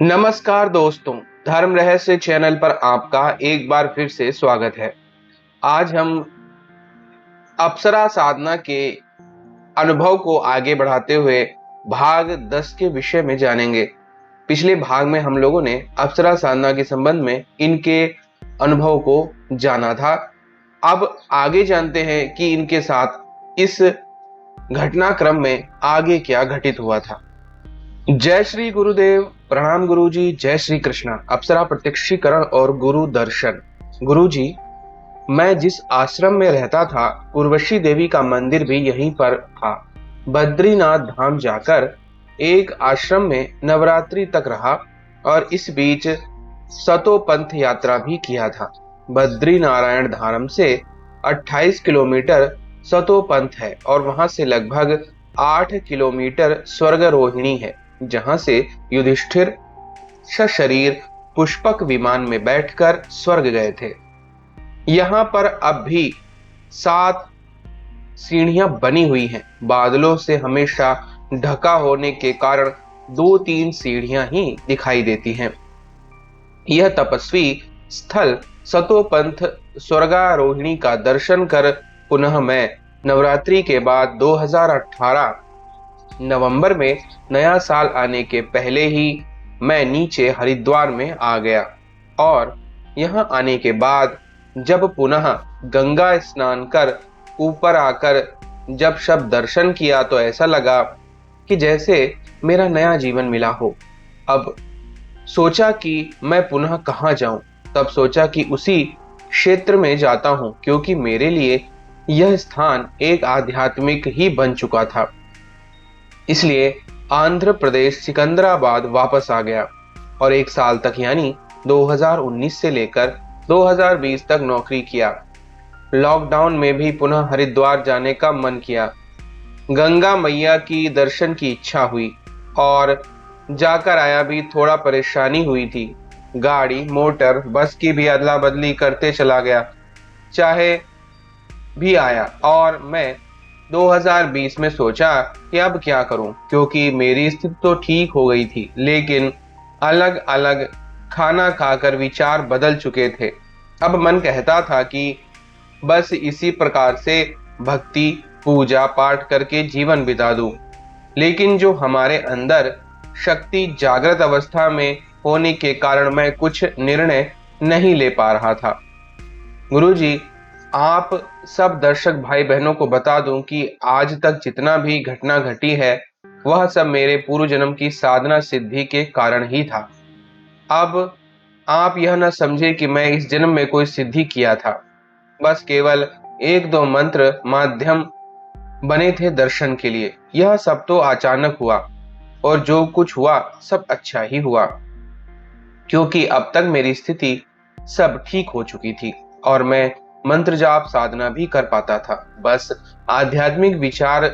नमस्कार दोस्तों, धर्म रहस्य चैनल पर आपका एक बार फिर से स्वागत है। आज हम अप्सरा साधना के अनुभव को आगे बढ़ाते हुए भाग 10 के विषय में जानेंगे। पिछले भाग में हम लोगों ने अप्सरा साधना के संबंध में इनके अनुभव को जाना था। अब आगे जानते हैं कि इनके साथ इस घटनाक्रम में आगे क्या घटित हुआ था। जय श्री गुरुदेव, प्रणाम गुरुजी, जय श्री कृष्णा। अप्सरा प्रत्यक्षीकरण और गुरु दर्शन। गुरुजी, मैं जिस आश्रम में रहता था, उर्वशी देवी का मंदिर भी यहीं पर था। बद्रीनाथ धाम जाकर एक आश्रम में नवरात्रि तक रहा और इस बीच सतोपंथ यात्रा भी किया था। बद्री नारायण धाम से 28 किलोमीटर सतोपंथ है और वहां से लगभग 8 किलोमीटर स्वर्गारोहिणी है, जहां से युधिष्ठिर सशरीर पुष्पक विमान में बैठकर स्वर्ग गए थे। यहाँ पर अब भी 7 सीढ़ियां बनी हुई हैं। बादलों से हमेशा ढका होने के कारण 2-3 सीढ़ियां ही दिखाई देती हैं। यह तपस्वी स्थल सतोपंथ स्वर्गारोहिणी का दर्शन कर पुनः मैं नवरात्रि के बाद 2018 नवंबर में नया साल आने के पहले ही मैं नीचे हरिद्वार में आ गया और यहाँ आने के बाद जब पुनः गंगा स्नान कर ऊपर आकर जब सब दर्शन किया तो ऐसा लगा कि जैसे मेरा नया जीवन मिला हो। अब सोचा कि मैं पुनः कहाँ जाऊं। तब सोचा कि उसी क्षेत्र में जाता हूं, क्योंकि मेरे लिए यह स्थान एक आध्यात्मिक ही बन चुका था। इसलिए आंध्र प्रदेश सिकंदराबाद वापस आ गया और 1 साल तक यानी 2019 से लेकर 2020 तक नौकरी किया। लॉकडाउन में भी पुनः हरिद्वार जाने का मन किया। गंगा मैया की दर्शन की इच्छा हुई और जाकर आया भी। थोड़ा परेशानी हुई थी, गाड़ी मोटर बस की भी अदला बदली करते चला गया, चाहे भी आया। और मैं 2020 में सोचा कि अब क्या करूं, क्योंकि मेरी स्थिति तो ठीक हो गई थी, लेकिन अलग अलग खाना खाकर विचार बदल चुके थे। अब मन कहता था कि बस इसी प्रकार से भक्ति पूजा पाठ करके जीवन बिता दूं। लेकिन जो हमारे अंदर शक्ति जागृत अवस्था में होने के कारण मैं कुछ निर्णय नहीं ले पा रहा था। गुरुजी, आप सब दर्शक भाई बहनों को बता दूं कि आज तक जितना भी घटना घटी है वह सब मेरे पूर्व जन्म की साधना सिद्धि के कारण ही था। अब आप यह न समझे कि मैं इस जन्म में कोई सिद्धि किया था, बस केवल 1-2 मंत्र माध्यम बने थे दर्शन के लिए। यह सब तो अचानक हुआ और जो कुछ हुआ सब अच्छा ही हुआ, क्योंकि अब तक मेरी स्थिति सब ठीक हो चुकी थी और मैं मंत्र जाप साधना भी कर पाता था। बस आध्यात्मिक विचार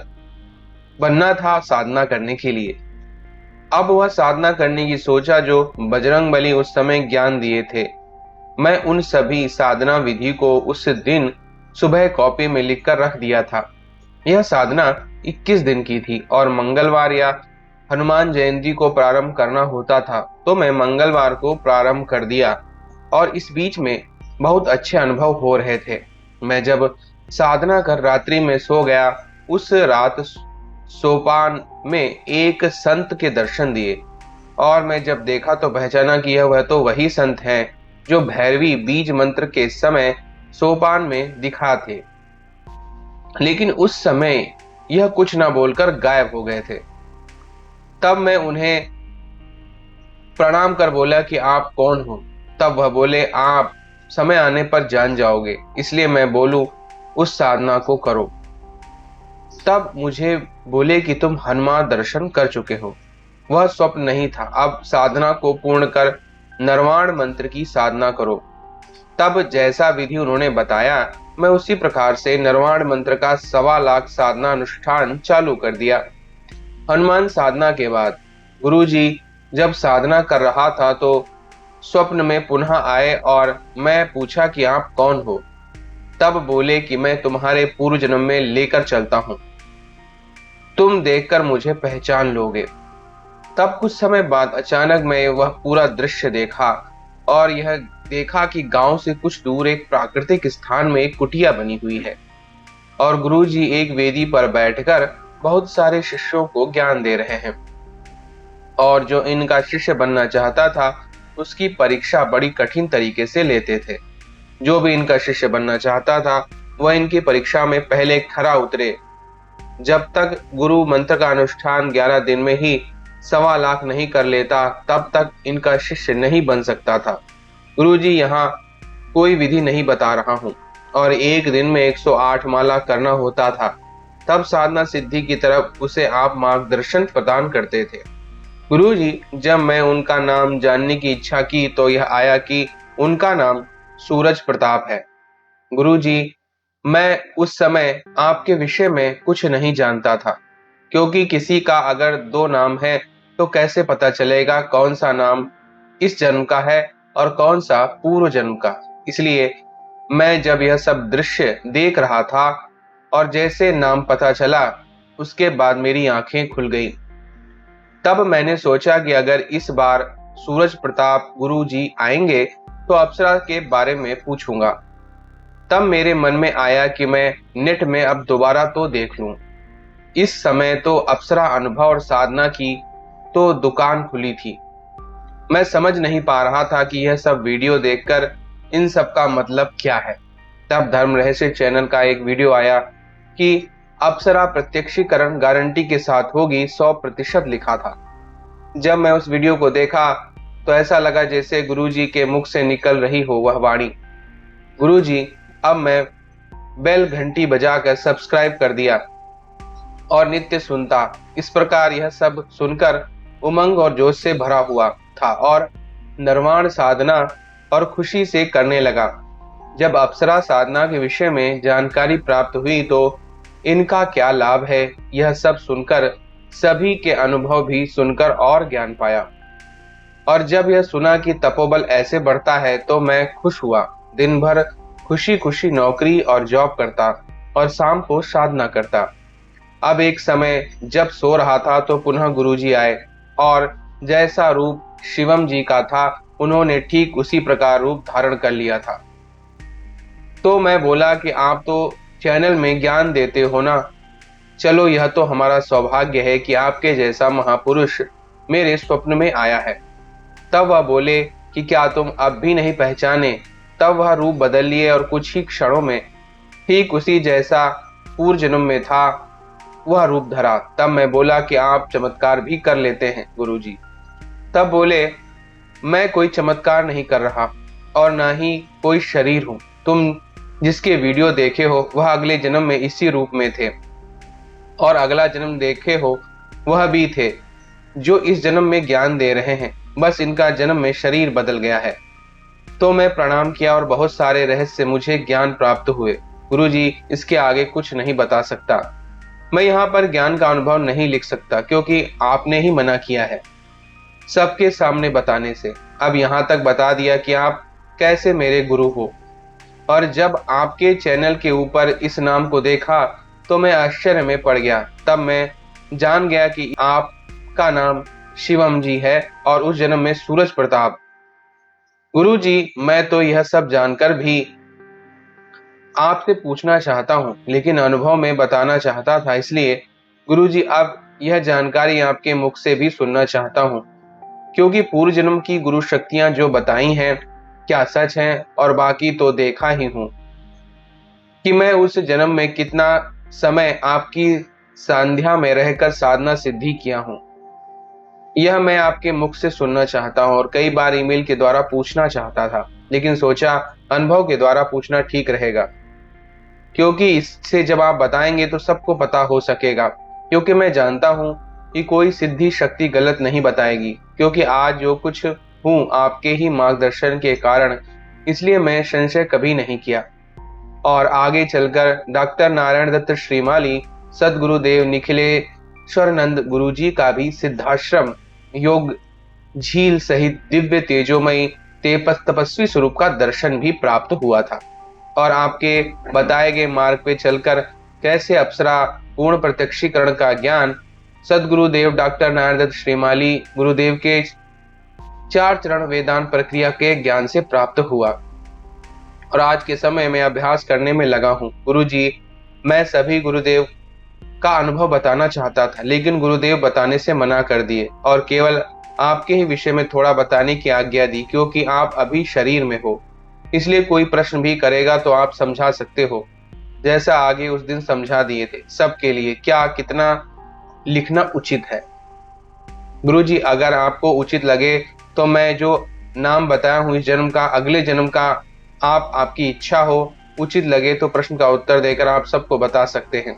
बनना था साधना करने के लिए। अब वह साधना करने की सोचा जो बजरंगबली उस समय ज्ञान दिए थे। मैं उन सभी साधना विधि को उस दिन सुबह कॉपी में लिखकर रख दिया था। यह साधना 21 दिन की थी और मंगलवार या हनुमान जयंती को प्रारंभ करना होता था, तो मैं मंगलवार को प्रारंभ कर दिया और इस बीच में बहुत अच्छे अनुभव हो रहे थे। मैं जब साधना कर रात्रि में सो गया, उस रात सोपान में एक संत के दर्शन दिए और मैं जब देखा तो पहचाना कि वह तो वही संत हैं जो भैरवी बीज मंत्र के समय सोपान में दिखा थे। लेकिन उस समय यह कुछ ना बोलकर गायब हो गए थे। तब मैं उन्हें प्रणाम कर बोला कि आप कौन हो। तब वह बोले, आप समय आने पर जान जाओगे, इसलिए मैं बोलूं उस साधना को करो। तब मुझे बोले कि तुम हनुमान दर्शन कर चुके हो। वह स्वप्न नहीं था। अब साधना को पूर्ण कर नरवाण मंत्र की साधना करो। तब जैसा विधि उन्होंने बताया, मैं उसी प्रकार से नरवाण मंत्र का 1.25 लाख साधना अनुष्ठान चालू कर दिया। हनुमान साधना के बाद गुरुजी जब साधना कर रहा था तो स्वप्न में पुनः आए और मैं पूछा कि आप कौन हो। तब बोले कि मैं तुम्हारे पूर्व जन्म में लेकर चलता हूं, तुम देखकर मुझे पहचान लोगे। तब कुछ समय बाद अचानक मैं वह पूरा दृश्य देखा और यह देखा कि गांव से कुछ दूर एक प्राकृतिक स्थान में एक कुटिया बनी हुई है और गुरुजी एक वेदी पर बैठकर बहुत सारे शिष्यों को ज्ञान दे रहे हैं। और जो इनका शिष्य बनना चाहता था उसकी परीक्षा बड़ी कठिन तरीके से लेते थे। जो भी इनका शिष्य बनना चाहता था वह इनकी परीक्षा में पहले खरा उतरे। जब तक गुरु मंत्र का अनुष्ठान 11 दिन में ही 1.25 लाख नहीं कर लेता तब तक इनका शिष्य नहीं बन सकता था। गुरुजी यहाँ कोई विधि नहीं बता रहा हूँ। और एक दिन में 108 माला करना होता था। तब साधना सिद्धि की तरफ उसे आप मार्गदर्शन प्रदान करते थे। गुरुजी, जब मैं उनका नाम जानने की इच्छा की तो यह आया कि उनका नाम सूरज प्रताप है। गुरुजी, मैं उस समय आपके विषय में कुछ नहीं जानता था, क्योंकि किसी का अगर 2 नाम है तो कैसे पता चलेगा कौन सा नाम इस जन्म का है और कौन सा पूर्व जन्म का। इसलिए मैं जब यह सब दृश्य देख रहा था और जैसे नाम पता चला उसके बाद मेरी आंखें खुल गईं। तब मैंने सोचा कि अगर इस बार सूरज प्रताप गुरुजी आएंगे तो अप्सरा के बारे में पूछूंगा। तब मेरे मन में आया कि मैं नेट में अब दोबारा तो देख लूं। इस समय तो अप्सरा अनुभव और साधना की तो दुकान खुली थी। मैं समझ नहीं पा रहा था कि यह सब वीडियो देखकर इन सब का मतलब क्या है। तब धर्म रहस्य चैनल का एक वीडियो आया कि अप्सरा प्रत्यक्षीकरण गारंटी के साथ होगी 100% लिखा था। जब मैं उस वीडियो को देखा तो ऐसा लगा जैसे गुरुजी के मुख से निकल रही हो वह वाणी। गुरुजी, अब मैं बेल घंटी बजाकर सब्सक्राइब कर दिया और नित्य सुनता। इस प्रकार यह सब सुनकर उमंग और जोश से भरा हुआ था और निर्वाण साधना और खुशी से करने लगा। जब अप्सरा साधना के विषय में जानकारी प्राप्त हुई तो इनका क्या लाभ है यह सब सुनकर सभी के अनुभव भी सुनकर और ज्ञान पाया। और जब यह सुना कि तपोबल ऐसे बढ़ता है तो मैं खुश हुआ। दिन भर खुशी खुशी नौकरी और जॉब करता और शाम को साधना करता। अब एक समय जब सो रहा था तो पुनः गुरुजी आए और जैसा रूप शिवम जी का था उन्होंने ठीक उसी प्रकार रूप धारण कर लिया था। तो मैं बोला कि आप तो चैनल में ज्ञान देते हो ना, चलो यह तो हमारा सौभाग्य है कि आपके जैसा महापुरुष मेरे स्वप्न में आया है। तब वह बोले कि क्या तुम अब भी नहीं पहचाने। तब वह रूप बदल लिए और कुछ ही क्षणों में ठीक उसी जैसा पूर्व जन्म में था वह रूप धरा। तब मैं बोला कि आप चमत्कार भी कर लेते हैं गुरुजी। तब बोले, मैं कोई चमत्कार नहीं कर रहा और ना ही कोई शरीर हूं। तुम जिसके वीडियो देखे हो वह अगले जन्म में इसी रूप में थे और अगला जन्म देखे हो वह भी थे जो इस जन्म में ज्ञान दे रहे हैं, बस इनका जन्म में शरीर बदल गया है। तो मैं प्रणाम किया और बहुत सारे रहस्य मुझे ज्ञान प्राप्त हुए। गुरुजी, इसके आगे कुछ नहीं बता सकता। मैं यहाँ पर ज्ञान का अनुभव नहीं लिख सकता क्योंकि आपने ही मना किया है सबके सामने बताने से। अब यहाँ तक बता दिया कि आप कैसे मेरे गुरु हो। और जब आपके चैनल के ऊपर इस नाम को देखा तो मैं आश्चर्य में पड़ गया। तब मैं जान गया कि आपका नाम शिवम जी है और उस जन्म में सूरज प्रताप। गुरुजी, मैं तो यह सब जानकर भी आपसे पूछना चाहता हूँ लेकिन अनुभव में बताना चाहता था, इसलिए गुरुजी अब यह जानकारी आपके मुख से भी सुनना चाहता हूँ, क्योंकि पूर्व जन्म की गुरु शक्तियां जो बताई हैं क्या सच हैं, और बाकी तो देखा ही हूँ कि मैं उस जन्म में कितना समय आपकी संध्या में रहकर साधना सिद्धि किया हूँ। यह मैं आपके मुख से सुनना चाहता हूँ और कई बार ईमेल के द्वारा पूछना चाहता था, लेकिन सोचा अनुभव के द्वारा पूछना ठीक रहेगा, क्योंकि इससे जब आप बताएंगे तो सबको पता हो सकेगा। क्योंकि मैं जानता हूँ कि कोई सिद्धि शक्ति गलत नहीं बताएगी, क्योंकि आज जो कुछ हूँ आपके ही मार्गदर्शन के कारण, इसलिए मैं संशय कभी नहीं किया। और आगे चलकर डॉक्टर नारायण दत्त श्रीमाली, सदगुरुदेव निखिलेश्वरानंद गुरुजी का भी सिद्धाश्रम योग झील सहित दिव्य तेजोमयी तपस्वी स्वरूप का दर्शन भी प्राप्त हुआ था। और आपके बताए गए मार्ग पे चलकर कैसे अप्सरा पूर्ण प्रत्यक्षीकरण का ज्ञान सदगुरुदेव डॉक्टर नारायण श्रीमाली गुरुदेव के 4 चरण वेदांत प्रक्रिया के ज्ञान से प्राप्त हुआ और आज के समय में अभ्यास करने में लगा हूँ। गुरुजी, मैं सभी गुरुदेव का अनुभव बताना चाहता था, लेकिन गुरुदेव बताने से मना कर दिए और केवल आपके ही विषय में थोड़ा बताने की आज्ञा दी, क्योंकि आप अभी शरीर में हो, इसलिए कोई प्रश्न भी करेगा तो आप समझा सकते हो, जैसा आगे उस दिन समझा दिए थे। सबके लिए क्या कितना लिखना उचित है? गुरुजी, अगर आपको उचित लगे तो मैं जो नाम बताया हूँ इस जन्म का, अगले जन्म का आपकी इच्छा हो, उचित लगे तो प्रश्न का उत्तर देकर आप सबको बता सकते हैं।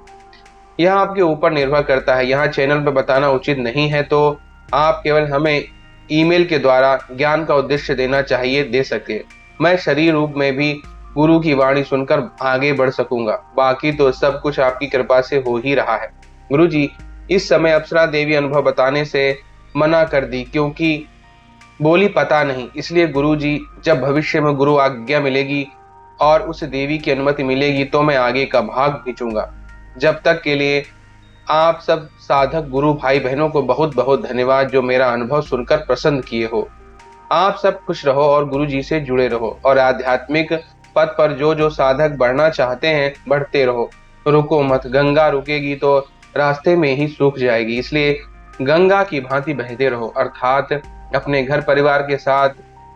यह आपके ऊपर निर्भर करता है। यहाँ चैनल पर बताना उचित नहीं है, तो आप केवल हमें ईमेल के द्वारा ज्ञान का उद्देश्य देना चाहिए, दे सके। मैं शरीर रूप में भी गुरु की वाणी सुनकर आगे बढ़ सकूंगा। बाकी तो सब कुछ आपकी कृपा से हो ही रहा है। गुरुजी, इस समय अप्सरा देवी अनुभव बताने से मना कर दी, क्योंकि बोली पता नहीं। इसलिए गुरुजी, जब भविष्य में गुरु आज्ञा मिलेगी और उस देवी की अनुमति मिलेगी तो मैं आगे का भाग खींचूंगा। जब तक के लिए आप सब साधक गुरु भाई बहनों को बहुत बहुत धन्यवाद, जो मेरा अनुभव सुनकर प्रसन्न किए हो। आप सब खुश रहो और गुरु जी से जुड़े रहो और आध्यात्मिक पथ पर जो साधक बढ़ना चाहते हैं बढ़ते रहो। रुको मत, गंगा रुकेगी तो रास्ते में ही सूख जाएगी, इसलिए गंगा की भांति बहते रहो, अर्थात अपने घर परिवार के साथ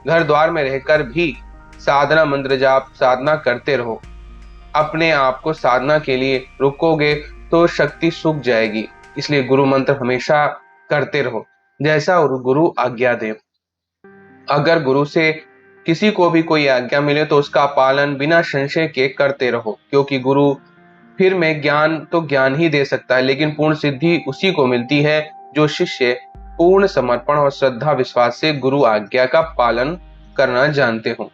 घर द्वार में रहकर भी साधना मंत्र जाप साधना करते रहो। अपने आप को साधना के लिए रुकोगे तो शक्ति सूख जाएगी, इसलिए गुरु मंत्र हमेशा करते रहो जैसा गुरु आज्ञा दे। अगर गुरु से किसी को भी कोई आज्ञा मिले तो उसका पालन बिना संशय के करते रहो, क्योंकि गुरु फिर में ज्ञान तो ज्ञान ही दे सकता है, लेकिन पूर्ण सिद्धि उसी को मिलती है जो शिष्य पूर्ण समर्पण और श्रद्धा विश्वास से गुरु आज्ञा का पालन करना जानते हो।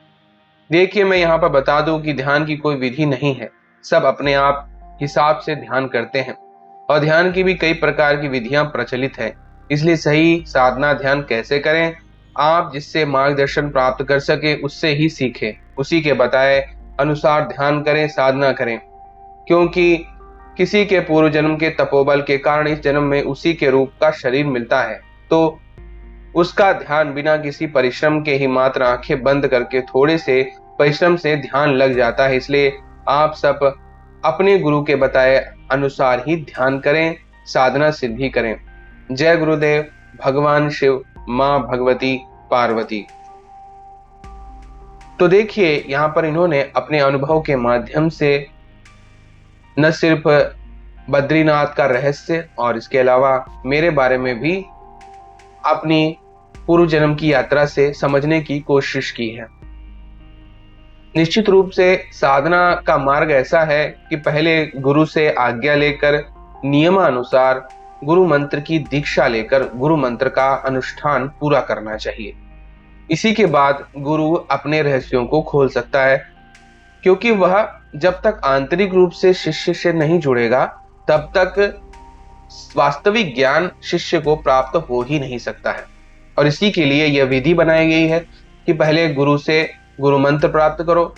देखिए, मैं यहाँ पर बता दूं कि ध्यान की कोई विधि नहीं है, सब अपने आप हिसाब से ध्यान करते हैं और ध्यान की भी कई प्रकार की विधियां प्रचलित है। इसलिए सही साधना ध्यान कैसे करें, आप जिससे मार्गदर्शन प्राप्त कर सके उससे ही सीखें, उसी के बताए अनुसार ध्यान करें, साधना करें, क्योंकि किसी के पूर्व जन्म के तपोबल के कारण इस जन्म में उसी के रूप का शरीर मिलता है, तो उसका ध्यान बिना किसी परिश्रम के ही मात्र आंखें बंद करके थोड़े से परिश्रम से ध्यान लग जाता है। इसलिए आप सब अपने गुरु के बताए अनुसार ही ध्यान करें, साधना सिद्धि करें। जय गुरुदेव, भगवान शिव, मां भगवती पार्वती। तो देखिए, यहाँ पर इन्होंने अपने अनुभव के माध्यम से न सिर्फ बद्रीनाथ का रहस्य और इसके अलावा मेरे बारे में भी अपनी पूर्व जन्म की यात्रा से समझने की कोशिश की है। निश्चित रूप से साधना का मार्ग ऐसा है कि पहले गुरु से आज्ञा लेकर नियमानुसार गुरु मंत्र की दीक्षा लेकर गुरु मंत्र का अनुष्ठान पूरा करना चाहिए। इसी के बाद गुरु अपने रहस्यों को खोल सकता है, क्योंकि वह जब तक आंतरिक रूप से शिष्य से नहीं जुड़ेगा तब तक वास्तविक ज्ञान शिष्य को प्राप्त हो ही नहीं सकता है। और इसी के लिए यह विधि बनाई गई है कि पहले गुरु से गुरु मंत्र प्राप्त करो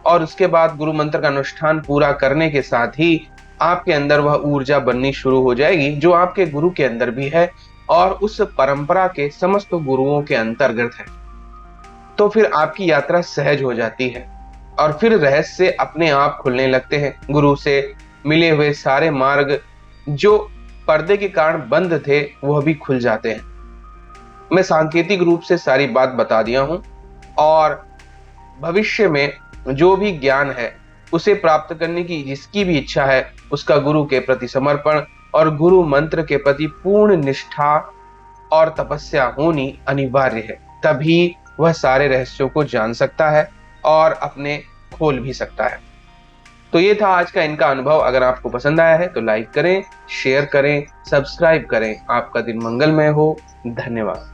और उसके बाद गुरु मंत्र का अनुष्ठान पूरा करने के साथ ही आपके अंदर वह ऊर्जा बननी शुरू हो जाएगी जो आपके गुरु के अंदर भी है और उस परंपरा के समस्त गुरुओं के अंतर्गत है। तो फिर आपकी यात्रा सहज हो जाती है और फिर रहस्य अपने आप खुलने लगते हैं। गुरु से मिले हुए सारे मार्ग जो पर्दे के कारण बंद थे वह भी खुल जाते हैं। मैं सांकेतिक रूप से सारी बात बता दिया हूं और भविष्य में जो भी ज्ञान है उसे प्राप्त करने की जिसकी भी इच्छा है उसका गुरु के प्रति समर्पण और गुरु मंत्र के प्रति पूर्ण निष्ठा और तपस्या होनी अनिवार्य है, तभी वह सारे रहस्यों को जान सकता है और अपने खोल भी सकता है। तो ये था आज का इनका अनुभव। अगर आपको पसंद आया है तो लाइक करें, शेयर करें, सब्सक्राइब करें। आपका दिन मंगलमय हो। धन्यवाद।